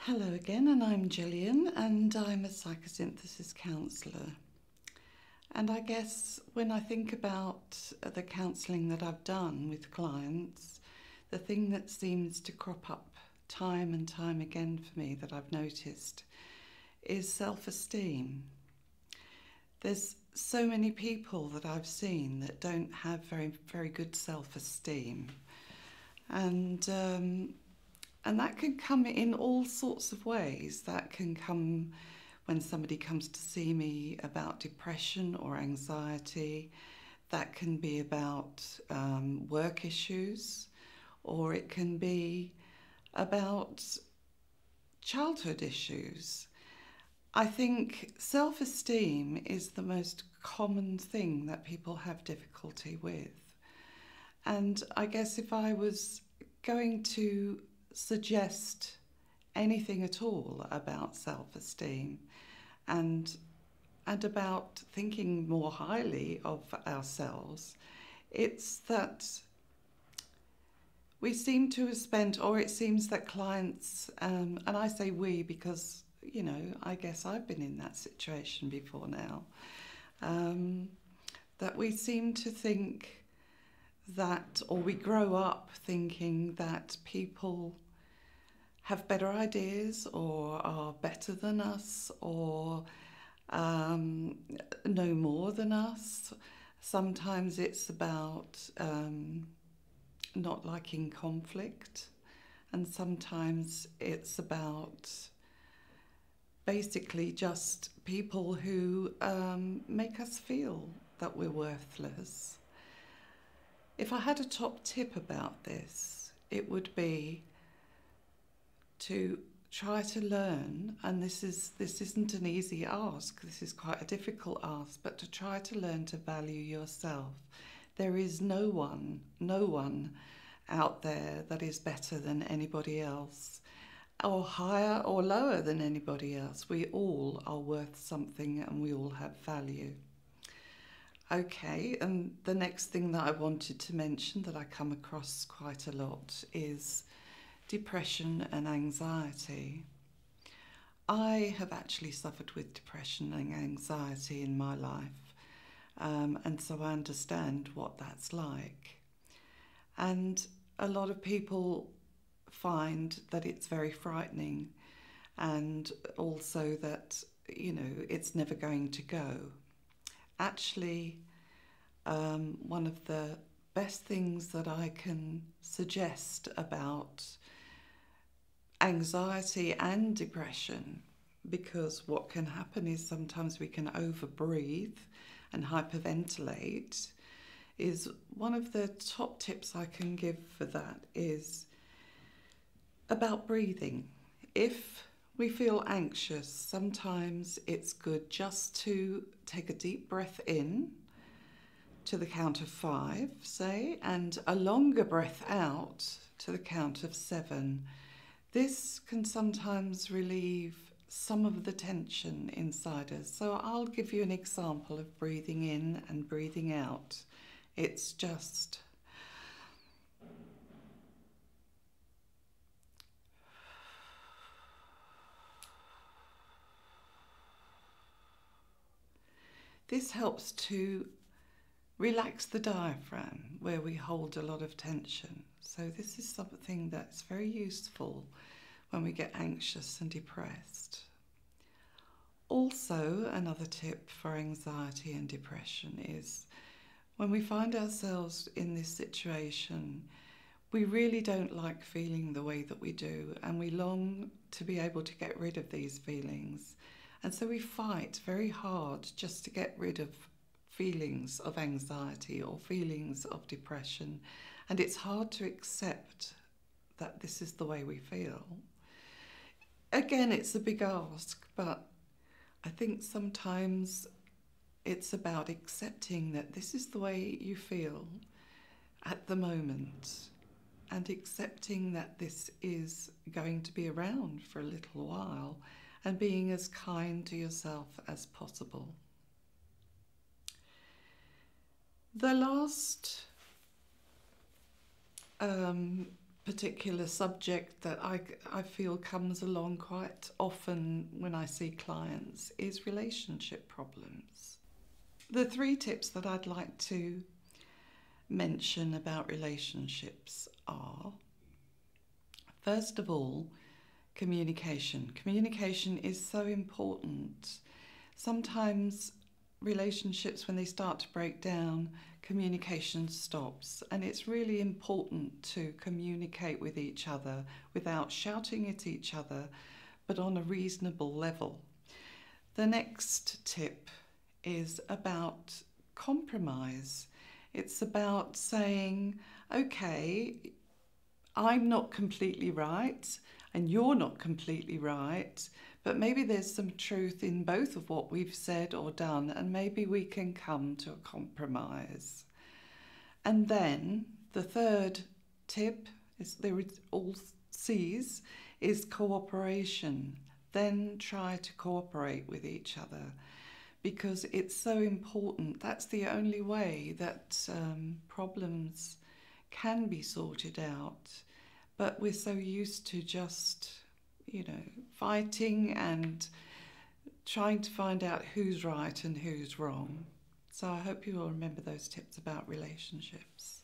Hello again, and I'm Gillian, and I'm a psychosynthesis counsellor. And I guess when I think about the counselling that I've done with clients, the thing that seems to crop up time and time again for me that I've noticed is self-esteem. There's so many people that I've seen that don't have very good self-esteem. And that can come in all sorts of ways. That can come when somebody comes to see me about depression or anxiety. That can be about work issues, or it can be about childhood issues. I think self-esteem is the most common thing that people have difficulty with. And I guess if I was going to suggest anything at all about self-esteem and about thinking more highly of ourselves, it's that we seem to have spent, or it seems that clients, and I say we because, you know, I guess I've been in that situation before now, that we seem to think that, or we grow up thinking that people have better ideas or are better than us or know more than us. Sometimes it's about not liking conflict, and sometimes it's about basically just people who make us feel that we're worthless. If I had a top tip about this, it would be to try to learn, and this isn't an easy ask, this is quite a difficult ask, but to try to learn to value yourself. There is no one out there that is better than anybody else, or higher or lower than anybody else. We all are worth something and we all have value. Okay, and the next thing that I wanted to mention that I come across quite a lot is depression and anxiety. I have actually suffered with depression and anxiety in my life, and so I understand what that's like. And a lot of people find that it's very frightening, and also that, you know, it's never going to go. Actually, one of the best things that I can suggest about anxiety and depression, because what can happen is sometimes we can overbreathe and hyperventilate, is one of the top tips I can give for that is about breathing. If we feel anxious, sometimes it's good just to take a deep breath in to the count of 5, say, and a longer breath out to the count of 7. This can sometimes relieve some of the tension inside us. So I'll give you an example of breathing in and breathing out. It's just this helps to relax the diaphragm where we hold a lot of tension. So this is something that's very useful when we get anxious and depressed. Also, another tip for anxiety and depression is when we find ourselves in this situation, we really don't like feeling the way that we do, and we long to be able to get rid of these feelings. And so we fight very hard just to get rid of feelings of anxiety or feelings of depression. And it's hard to accept that this is the way we feel. Again, it's a big ask, but I think sometimes it's about accepting that this is the way you feel at the moment, and accepting that this is going to be around for a little while, and being as kind to yourself as possible. The last particular subject that I feel comes along quite often when I see clients is relationship problems. The 3 tips that I'd like to mention about relationships are, first of all, communication. Communication is so important. Sometimes relationships, when they start to break down, communication stops, and it's really important to communicate with each other without shouting at each other, but on a reasonable level. The next tip is about compromise. It's about saying, okay, I'm not completely right and you're not completely right, but maybe there's some truth in both of what we've said or done, and maybe we can come to a compromise. And then the third tip is, there is all C's, is cooperation. Then try to cooperate with each other, because it's so important. That's the only way that problems can be sorted out. But we're so used to just, fighting and trying to find out who's right and who's wrong. So I hope you will remember those tips about relationships.